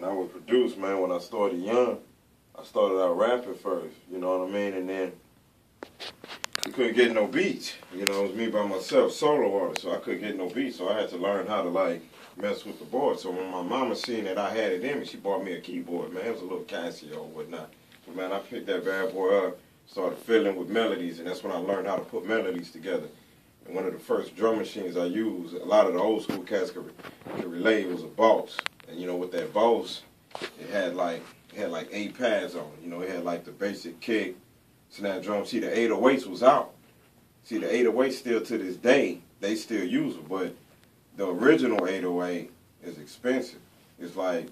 when I would produce, man, when I started young, I started out rapping first, you know what I mean? And then we couldn't get no beats. You know, it was me by myself, solo artist, so I couldn't get no beats. So I had to learn how to, like, mess with the board. So when my mama seen that I had it in me, she bought me a keyboard, man. It was a little Casio or whatnot. But, man, I picked that bad boy up, started fiddling with melodies, and that's when I learned how to put melodies together. And one of the first drum machines I used, a lot of the old school cats could relate, was a Boss. And, you know, with that Boss, it had like 8 pads on it. You know, it had like the basic kick, snare drum. See, the 808s was out. See, the 808s still to this day, they still use it. But the original 808 is expensive. It's like,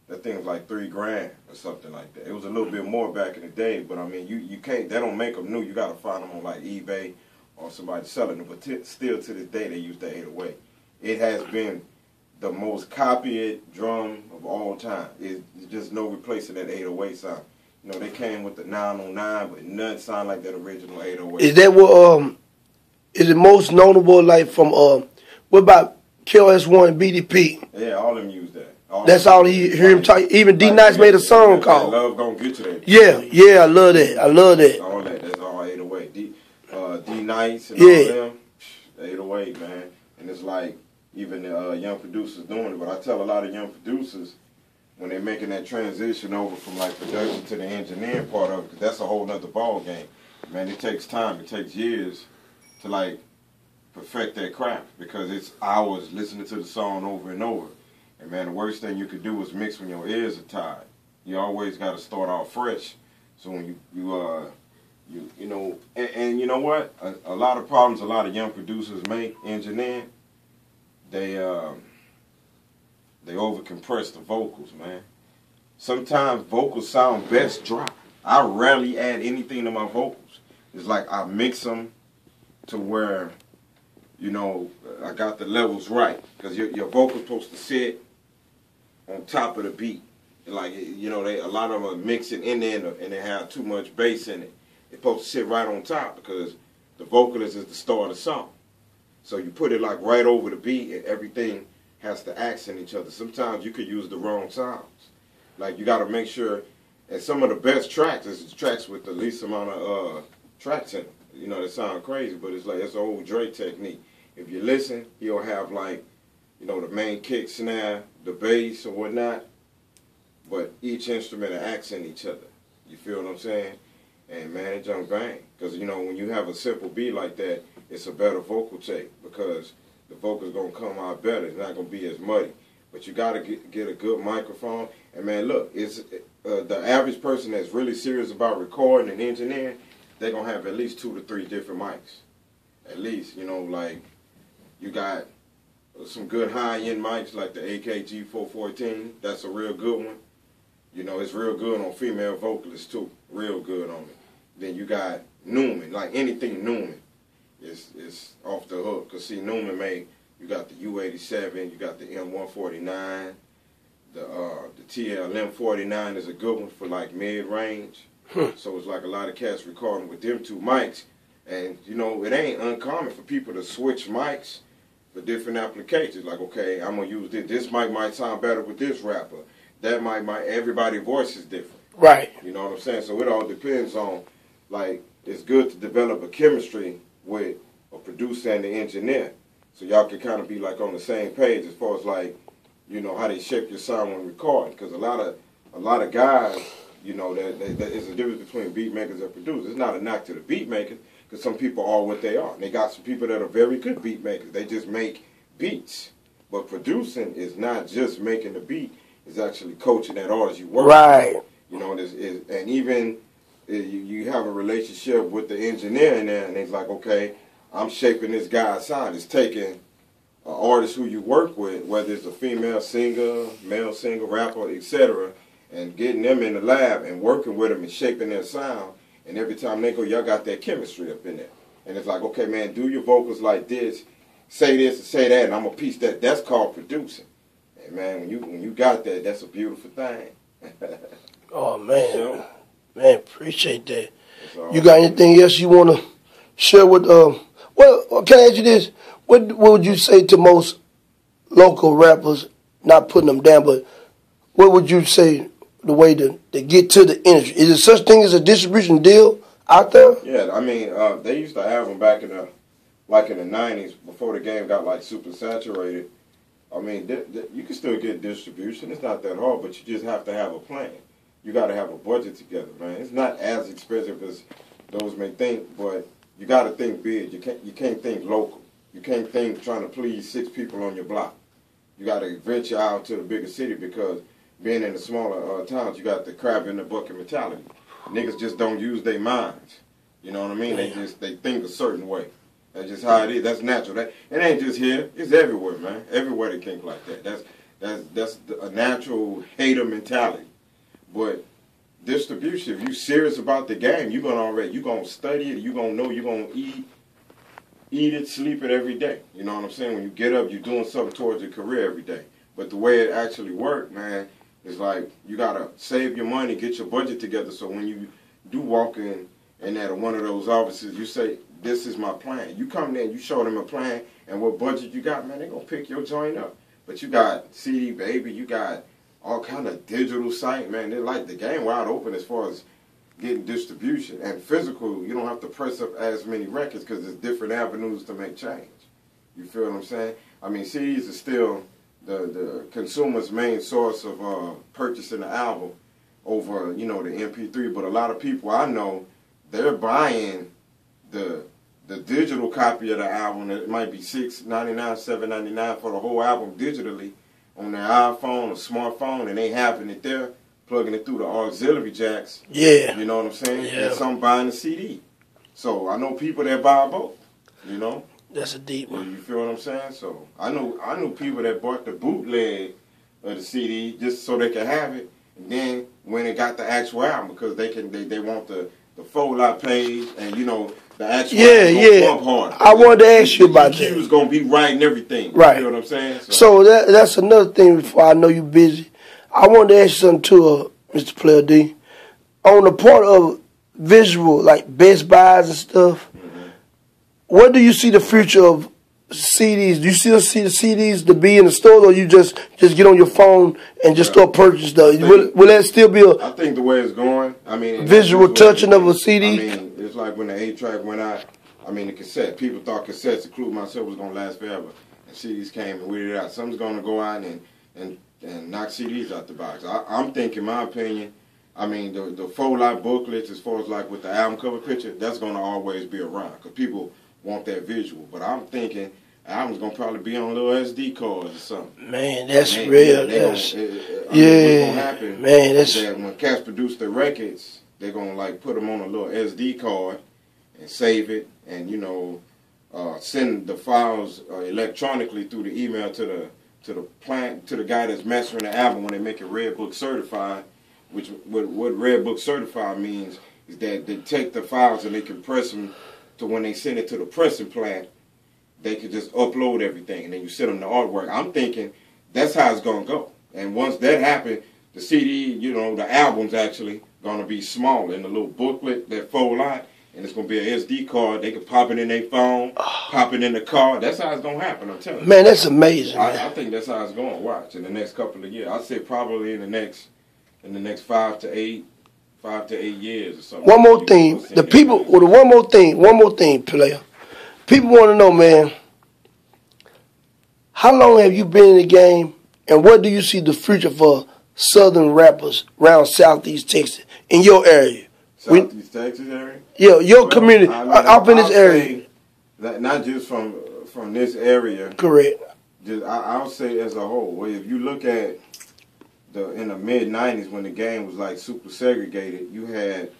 that thing was like $3 grand or something like that. It was a little bit more back in the day, but I mean, you can't, they don't make them new. You got to find them on like eBay or somebody selling them. But still to this day, they use the 808. It has been the most copied drum of all time. It's just no replacing that 808 sound. You know, they came with the 909, but none sound like that original 808. Is that what, is it most notable, like, from, what about KRS-One, BDP? Yeah, all of them use that. That's all he hear him talk. Even D Nice made a song called Love Gonna Get You There. Yeah, I love that. I love that. All that, that's all 808. D Nice and all them, 808, man. And it's like, even the young producers doing it. But I tell a lot of young producers, when they're making that transition over from like production to the engineering part of it, because that's a whole nother ball game. Man, it takes time. It takes years to like perfect that craft, because it's hours listening to the song over and over. And man, the worst thing you could do is mix when your ears are tired. You always got to start off fresh. So when you know, and you know what? A lot of problems a lot of young producers make engineering, they overcompress the vocals, man. Sometimes vocals sound best dry. I rarely add anything to my vocals. It's like I mix them to where, you know, I got the levels right. Because your vocal's supposed to sit on top of the beat. Like, you know, a lot of them are mixing in there and they have too much bass in it. It's supposed to sit right on top because the vocalist is the star of the song. So you put it like right over the beat and everything has to accent each other. Sometimes you could use the wrong sounds. Like, you got to make sure, and some of the best tracks is tracks with the least amount of tracks in them. You know, they sound crazy, but it's like, it's an old Dre technique. If you listen, he'll have like, you know, the main kick, snare, the bass or whatnot, but each instrument will accent each other. You feel what I'm saying? And man, it jump bang. Because, you know, when you have a simple beat like that, it's a better vocal take because the vocal's going to come out better. It's not going to be as muddy. But you got to get a good microphone. And man, look, it's the average person that's really serious about recording and engineering, they're going to have at least 2 to 3 different mics. At least, you know, like, you got some good high-end mics like the AKG 414. That's a real good one. You know, it's real good on female vocalists, too. Real good on it. Then you got Newman, like anything Newman is off the hook. Because, see, Newman made, you got the U87, you got the M149, the TLM49 is a good one for, like, mid-range. So it's like a lot of cats recording with them 2 mics. And, you know, it ain't uncommon for people to switch mics for different applications. Like, okay, I'm going to use this. This mic might sound better with this rapper. That mic, everybody's voice is different. Right. You know what I'm saying? So it all depends on, like, it's good to develop a chemistry with a producer and the engineer. So y'all can kind of be, like, on the same page as far as, like, you know, how they shape your sound when recording. Because a lot of guys, you know, there's a difference between beat makers and producers. It's not a knock to the beat makers, because some people are what they are. And they got some people that are very good beat makers. They just make beats. But producing is not just making the beat. It's actually coaching that artist you work with. You know, and even you have a relationship with the engineer in there, and it's like, okay, I'm shaping this guy's sound. It's taking an artist who you work with, whether it's a female singer, male singer, rapper, etc., and getting them in the lab and working with them and shaping their sound. And every time they go, y'all got that chemistry up in there. And it's like, okay, man, do your vocals like this and say that, and I'm going to piece that. That's called producing. And, man, when you got that, that's a beautiful thing. Oh, man. You know? Man, appreciate that. You got anything else you want to share with, well, can I ask you this? What would you say to most local rappers, not putting them down, but what would you say the way to get to the industry? Is there such thing as a distribution deal out there? Yeah, I mean, they used to have them back in the 90s before the game got like super saturated. I mean, you can still get distribution. It's not that hard, but you just have to have a plan. You got to have a budget together, man. It's not as expensive as those may think, but you got to think big. You can't think local. You can't think trying to please 6 people on your block. You got to venture out to the bigger city because being in the smaller towns, you got the crab in the bucket mentality. Niggas just don't use their minds. You know what I mean? They think a certain way. That's just how it is. That's natural. It ain't just here. It's everywhere, man. Everywhere they think like that. That's a natural hater mentality. But distribution, if you serious about the game, you're gonna study it. You're gonna know. You're gonna eat it, sleep it every day. You know what I'm saying? When you get up, you're doing something towards your career every day. But the way it actually works, man, is like you gotta save your money, get your budget together. So when you do walk in at one of those offices, you say, "This is my plan." You come there, and you show them a plan and what budget you got, man. They gonna pick your joint up. But you got CD Baby, you got all kind of digital site, man. They like the game wide open as far as getting distribution. And physical, you don't have to press up as many records because there's different avenues to make change. You feel what I'm saying? I mean, CDs are still the consumer's main source of purchasing the album over, the MP3. But a lot of people I know, they're buying the digital copy of the album. It might be $6.99, $7.99 for the whole album digitally on their iPhone or smartphone, and they having it there, plugging it through the auxiliary jacks. Yeah. You know what I'm saying? Yeah. And some buying the CD. So I know people that buy both, That's a deep one. You feel what I'm saying? So I know people that bought the bootleg of the CD just so they could have it, and then when it got the actual album, because they want the fold-out page and, the actual album bump hard. I wanted to ask you about that. The cue's going to be right and everything. Right. You feel what I'm saying? So that's another thing before I know you busy. I wanted to ask you something too, Mr. Player D. On the part of visual, like Best Buys and stuff, what do you see the future of CDs? Do you still see the CDs to be in the store, or you just get on your phone and just start purchasing stuff? Will that still be I think the way it's going, visual touching of a CD? It's like when the 8-track went out, the cassette. People thought cassettes, including myself, was going to last forever. And CDs came and weeded it out. Something's going to go out and knock CDs out the box. I'm thinking, my opinion, the fold-out booklets, as far as like with the album cover picture, that's going to always be around because people want that visual. But I'm thinking album's going to probably be on little SD cards or something. Man, that's real. What's going to happen is that when cats produce their records, they're going to like put them on a little SD card and save it and, send the files electronically through the email to the guy that's mastering the album when they make it Red Book certified. Which what Red Book certified means is that they take the files and they compress them to when they send it to the pressing plant, they can just upload everything and then you send them the artwork. I'm thinking that's how it's gonna go. And once that happens, the CD, the album's actually gonna be small in the little booklet that fold out, and it's gonna be an SD card. They can pop it in their phone, pop it in the car. That's how it's gonna happen. I'm telling you. Man, that's amazing. I think that's how it's gonna watch in the next couple of years. I'd say probably in the next 5 to 8 years or something. One more thing, one more thing, player. People want to know, man, how long have you been in the game, and what do you see the future for Southern rappers around Southeast Texas in your area? Southeast Texas area? Yeah, your community, up in this area. That not just from this area. Correct. I'll say as a whole. Well, if you look at in the mid-90s when the game was like super segregated, you had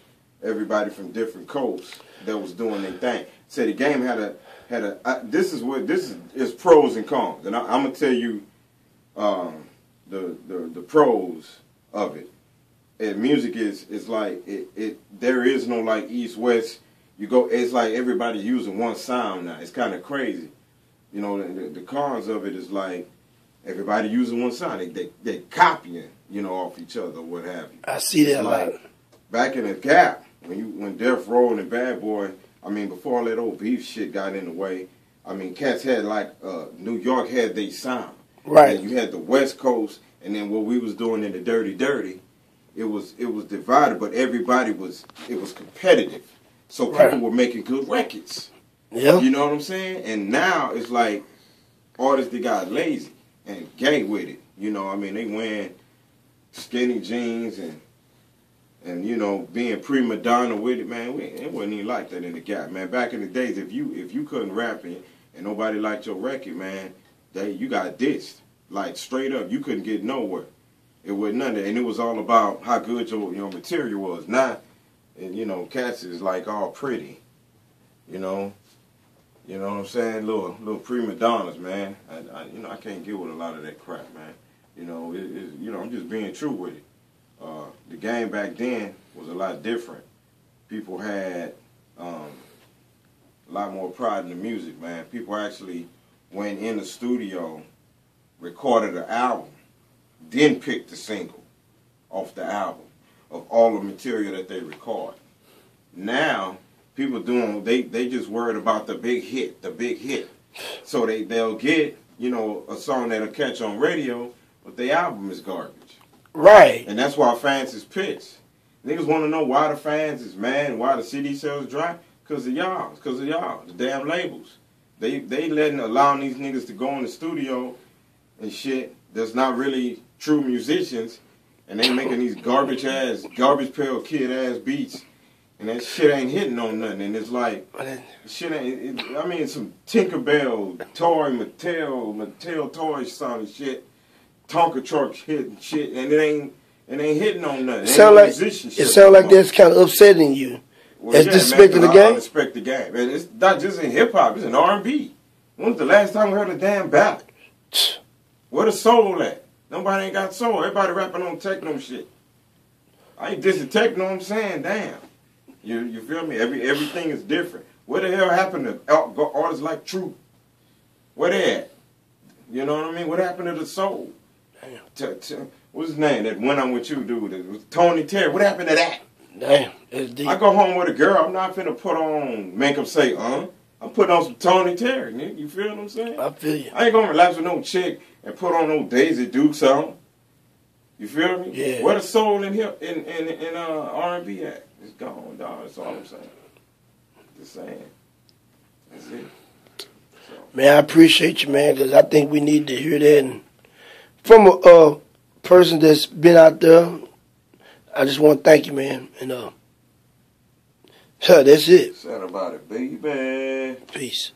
everybody from different coasts that was doing their thing. So the game had a this is pros and cons, and I'm gonna tell you the pros of it. And music is like there is no like East West. It's like everybody using one sound now. It's kind of crazy, The cons of it is like everybody using one sound. They copying, off each other or what have you. I see that a lot. Back in the Gap, when Death Row and Bad Boy, before all that old beef shit got in the way, cats had like New York had their sound. Right. And you had the West Coast, and then what we was doing in the dirty, it was divided, but everybody it was competitive. So people were making good records. Yeah. You know what I'm saying? And now it's like artists that got lazy and gay with it. You know, I mean, they wearing skinny jeans and you know, being prima donna with it, man. It wasn't even like that in the Gap, man. Back in the days, if you couldn't rap and nobody liked your record, man, you got dissed. Like, straight up, you couldn't get nowhere. It was none of that. And it was all about how good your material was. Now, and, you know, cats is like all pretty, you know. You know what I'm saying? Little prima donnas, man. I can't get with a lot of that crap, man. You know, I'm just being true with it. The game back then was a lot different. People had a lot more pride in the music, man. People actually went in the studio, recorded an album, then picked the single off the album of all the material that they record. Now, people they just worried about the big hit. So they'll get, you know, a song that'll catch on radio, but the album is garbage. Right. And that's why fans is pissed. Niggas want to know why the fans is mad and why the CD sales drop. Because of y'all. Because of y'all. The damn labels. They allowing these niggas to go in the studio and shit that's not really true musicians. And they making these garbage pail kid ass beats. And that shit ain't hitting on nothing. And it's like, shit ain't, I mean, some Tinkerbell, Mattel Toys sounding shit. Tonka truck hitting shit, and it ain't hitting on nothing. It sound like that's kind of upsetting you. Well, that's disrespecting the game. I respect the game, and it's not just in hip hop; it's in R&B. When's the last time we heard a damn ballad? Where the soul at? Nobody ain't got soul. Everybody rapping on techno shit. I ain't dissing techno. I'm saying, damn, you feel me? Everything is different. What the hell happened to artists like True? Where they at? You know what I mean? What happened to the soul? What's his name? That went on with you, dude. It was Tony Terry. What happened to that? Damn, that's deep. I go home with a girl. I'm not finna put on, make them say, I'm putting on some Tony Terry, nigga. You feel what I'm saying? I feel you. I ain't gonna relax with no chick and put on no Daisy Dukes on. You feel me? Yeah. Where the soul in here in R&B at? It's gone, dog. That's all I'm saying. Just saying. That's it. So. Man, I appreciate you, man, because I think we need to hear that. And from a person that's been out there, I just want to thank you, man. And that's it. Sad about it, baby. Peace.